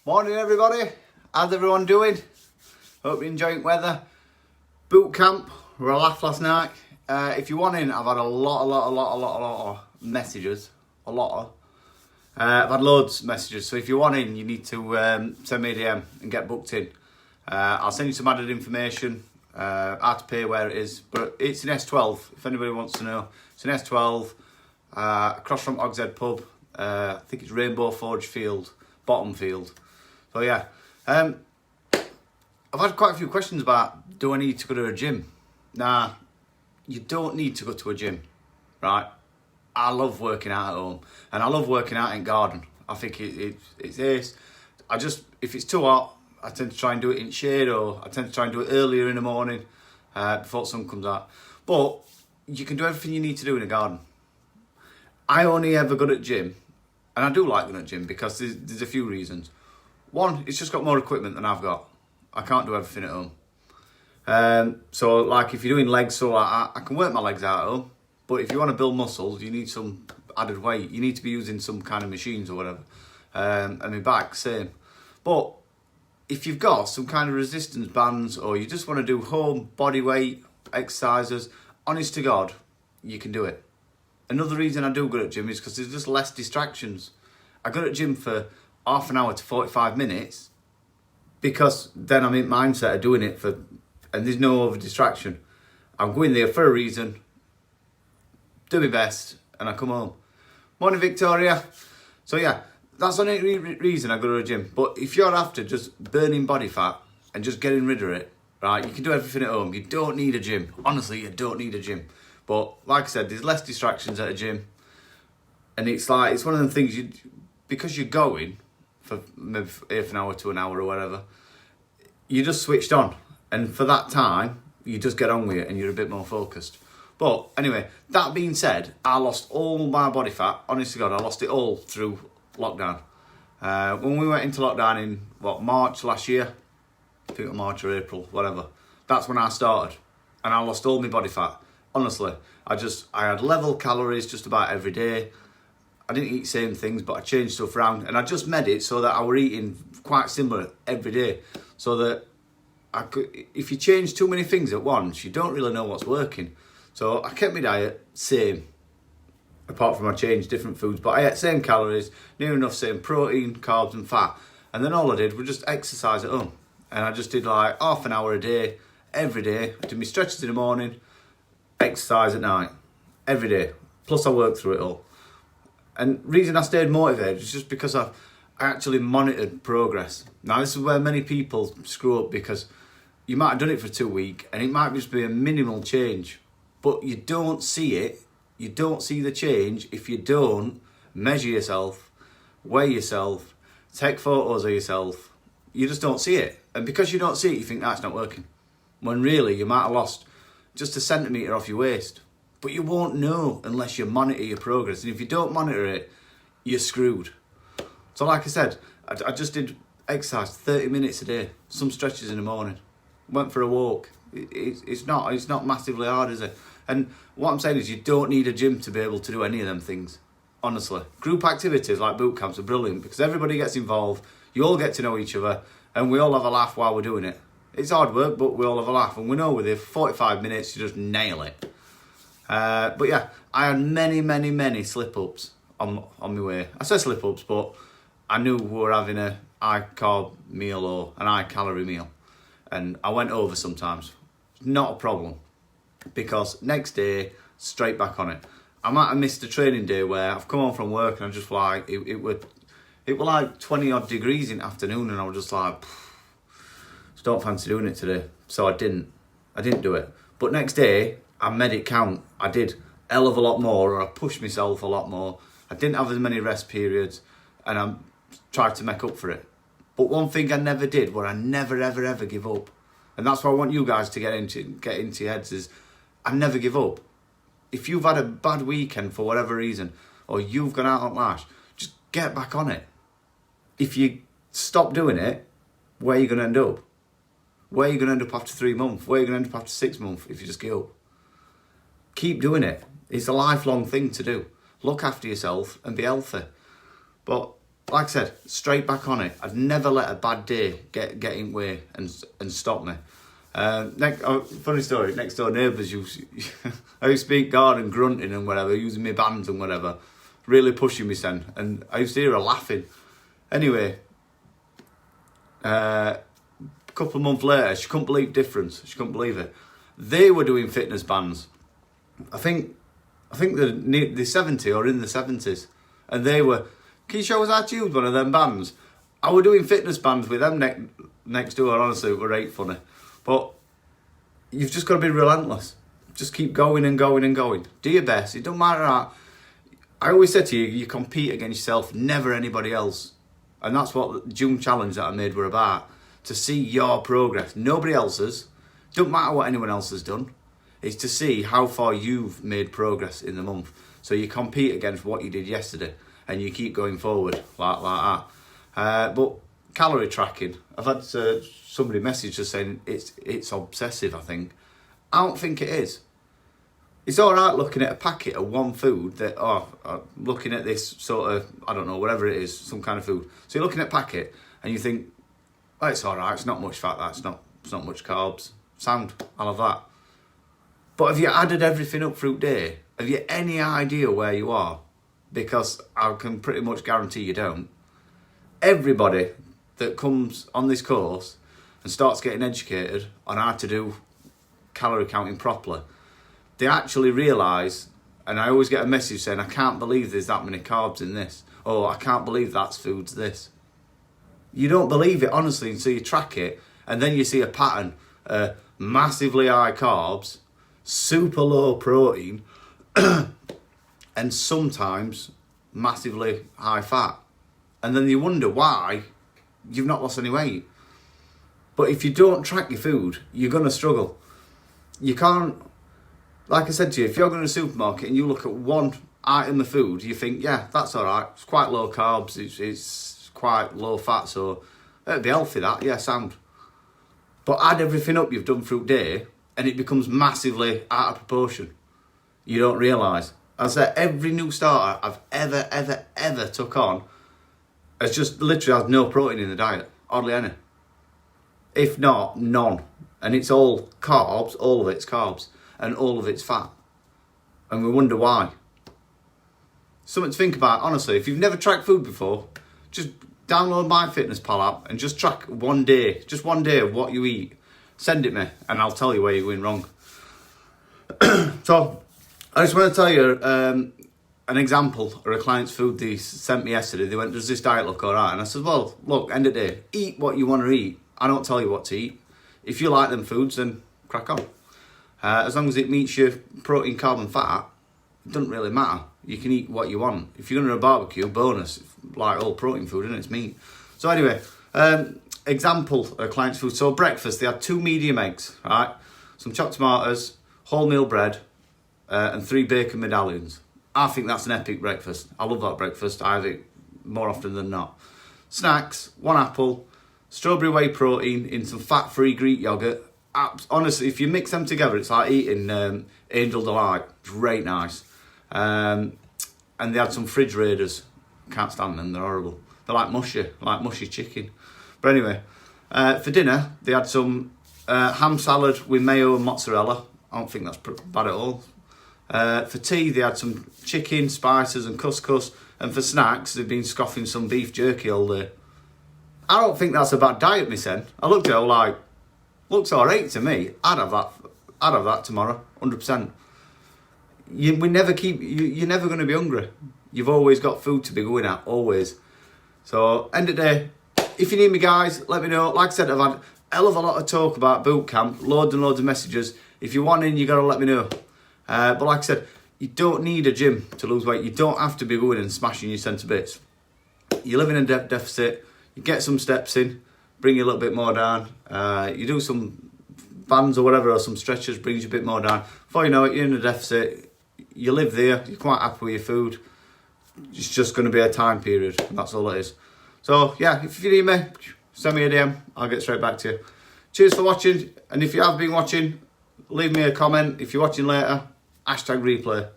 Morning everybody, how's everyone doing? Hope you're enjoying weather. Boot camp, we were a laugh last night. If you want in, I've had a lot of messages. I've had loads of messages, so if you want in, you need to send me a DM and get booked in. I'll send you some added information, how to pay, where it is, but it's in S12, if anybody wants to know. It's in S12, across from Hogshead Pub. I think it's Rainbow Forge Field, bottom field. So yeah, I've had quite a few questions about, do I need to go to a gym? Nah, you don't need to go to a gym, right? I love working out at home, and I love working out in garden. I think it's ace. If it's too hot, I tend to try and do it in shade, or I tend to try and do it earlier in the morning, before the sun comes out. But you can do everything you need to do in a garden. I only ever go to the gym, and I do like going to the gym because there's a few reasons. One, it's just got more equipment than I've got. I can't do everything at home. So like if you're doing legs, so I can work my legs out at home. But if you want to build muscles, you need some added weight. You need to be using some kind of machines or whatever. And my back, same. But if you've got some kind of resistance bands, or you just want to do home body weight exercises, honest to God, you can do it. Another reason I do go to the gym is because there's just less distractions. I go to the gym for half an hour to 45 minutes because then I'm in mindset of doing it and there's no other distraction. I'm going there for a reason, do my best, and I come home. Morning, Victoria. So yeah, that's the only reason I go to a gym. But if you're after just burning body fat and just getting rid of it, right, you can do everything at home. You don't need a gym. Honestly, you don't need a gym. But like I said, there's less distractions at a gym. And it's one of them things, because you're going for maybe half an hour to an hour or whatever, you just switched on. And for that time, you just get on with it and you're a bit more focused. But anyway, that being said, I lost all my body fat. Honest to God, I lost it all through lockdown. When we went into lockdown in, March last year? I think it was March or April, whatever. That's when I started. And I lost all my body fat. Honestly, I had level calories just about every day. I didn't eat the same things, but I changed stuff around, and I just made it so that I were eating quite similar every day, so that I could. If you change too many things at once, you don't really know what's working. So I kept my diet same, apart from I changed different foods, but I ate same calories, near enough same protein, carbs, and fat. And then all I did was just exercise at home, and I just did like half an hour a day, every day. I did my stretches in the morning, exercise at night, every day. Plus I worked through it all. And reason I stayed motivated is just because I actually monitored progress. Now this is where many people screw up, because you might have done it for 2 weeks and it might just be a minimal change, but you don't see it. You don't see the change if you don't measure yourself, weigh yourself, take photos of yourself. You just don't see it. And because you don't see it, you think that's not working. When really you might have lost just a centimetre off your waist. But you won't know unless you monitor your progress. And if you don't monitor it, you're screwed. So like I said, I just did exercise 30 minutes a day, some stretches in the morning, went for a walk. It's not massively hard, is it? And what I'm saying is you don't need a gym to be able to do any of them things. Honestly. Group activities like boot camps are brilliant because everybody gets involved, you all get to know each other, and we all have a laugh while we're doing it. It's hard work, but we all have a laugh. And we know with it, 45 minutes, you just nail it. But yeah, I had many slip-ups on my way. I say slip-ups, but I knew we were having a high-carb meal or an high-calorie meal. And I went over sometimes. Not a problem. Because next day, straight back on it. I might have missed a training day where I've come home from work and I just like, it were like 20-odd degrees in the afternoon, and I was just like, just don't fancy doing it today. So I didn't do it. But next day, I made it count. I did a hell of a lot more, or I pushed myself a lot more. I didn't have as many rest periods, and I tried to make up for it. But one thing I never did, where I never ever give up, and that's what I want you guys to get into your heads, is I never give up. If you've had a bad weekend for whatever reason, or you've gone out on lash, just get back on it. If you stop doing it, where are you going to end up? Where are you going to end up after 3 months? Where are you going to end up after 6 months if you just give up? Keep doing it. It's a lifelong thing to do. Look after yourself and be healthy. But like I said, straight back on it. I'd never let a bad day get in way and stop me. Funny story, next door neighbours I used to be garden grunting and whatever, using my bands and whatever, really pushing me son, and I used to hear her laughing. Anyway, a couple of months later, she couldn't believe the difference. She couldn't believe it. They were doing fitness bands. I think they're 70 or in the 70s, and they were. Can you show us how to use one of them bands? I were doing fitness bands with them next door. Honestly, it were right funny. But you've just got to be relentless. Just keep going and going and going. Do your best. It don't matter how. I always said to you, you compete against yourself, never anybody else. And that's what the June challenge that I made were about. To see your progress. Nobody else's. Don't matter what anyone else has done. It's to see how far you've made progress in the month. So you compete against what you did yesterday. And you keep going forward like that. But calorie tracking. I've had somebody message us saying it's obsessive, I think. I don't think it is. It's all right looking at a packet of one food that, looking at this sort of, I don't know, whatever it is, some kind of food. So you're looking at a packet and you think, oh, it's all right, it's not much fat, it's not much carbs. Sound, I'll have that. But have you added everything up through day? Have you any idea where you are? Because I can pretty much guarantee you don't. Everybody that comes on this course and starts getting educated on how to do calorie counting properly, they actually realise, and I always get a message saying, I can't believe there's that many carbs in this, or I can't believe that's food's this. You don't believe it, honestly, until you track it, and then you see a pattern, massively high carbs, super low protein, and sometimes massively high fat. And then you wonder why you've not lost any weight. But if you don't track your food, you're going to struggle. You can't, like I said to you, if you're going to a supermarket and you look at one item of food, you think, yeah, that's all right. It's quite low carbs. It's quite low fat, so it'd be healthy, that. Yeah, sound. But add everything up you've done through day, and it becomes massively out of proportion. You don't realise. As I said, every new starter I've ever took on has just literally has no protein in the diet. Hardly any. If not, none. And it's all carbs, all of it's carbs, and all of it's fat. And we wonder why. Something to think about, honestly. If you've never tracked food before, just download MyFitnessPal app and just track one day, just one day of what you eat. Send it me, and I'll tell you where you're going wrong. So, I just want to tell you an example of a client's food they sent me yesterday. They went, does this diet look all right? And I said, well, look, end of the day, eat what you want to eat. I don't tell you what to eat. If you like them foods, then crack on. As long as it meets your protein, carb and fat, it doesn't really matter. You can eat what you want. If you're going to a barbecue, bonus, like all protein food, isn't it? It's meat. So anyway, example of a client's food. So breakfast, they had 2 medium eggs, right? Some chopped tomatoes, wholemeal bread, and 3 bacon medallions. I think that's an epic breakfast. I love that breakfast. I have it more often than not. Snacks, 1 apple, strawberry whey protein in some fat-free Greek yogurt. Honestly, if you mix them together, it's like eating Angel Delight. It's great nice. And they had some fridge raiders. Can't stand them, they're horrible. They're like mushy chicken. But anyway, for dinner, they had some ham salad with mayo and mozzarella. I don't think that's bad at all. For tea, they had some chicken, spices and couscous. And for snacks, they've been scoffing some beef jerky all day. I don't think that's a bad diet, Miss N. I looked at it like, looks all right to me. I'd have that tomorrow, 100%. You're never going to be hungry. You've always got food to be going at, always. So, end of the day, if you need me, guys, let me know. Like I said, I've had a hell of a lot of talk about boot camp, loads and loads of messages. If you want in, you got to let me know. But like I said, you don't need a gym to lose weight. You don't have to be going and smashing your centre bits. You live in a deficit, you get some steps in, bring you a little bit more down. You do some bands or whatever, or some stretches, brings you a bit more down. Before you know it, you're in a deficit. You live there, you're quite happy with your food. It's just going to be a time period, and that's all it is. So, yeah, if you need me, send me a DM. I'll get straight back to you. Cheers for watching, and if you have been watching, leave me a comment. If you're watching later, #replay.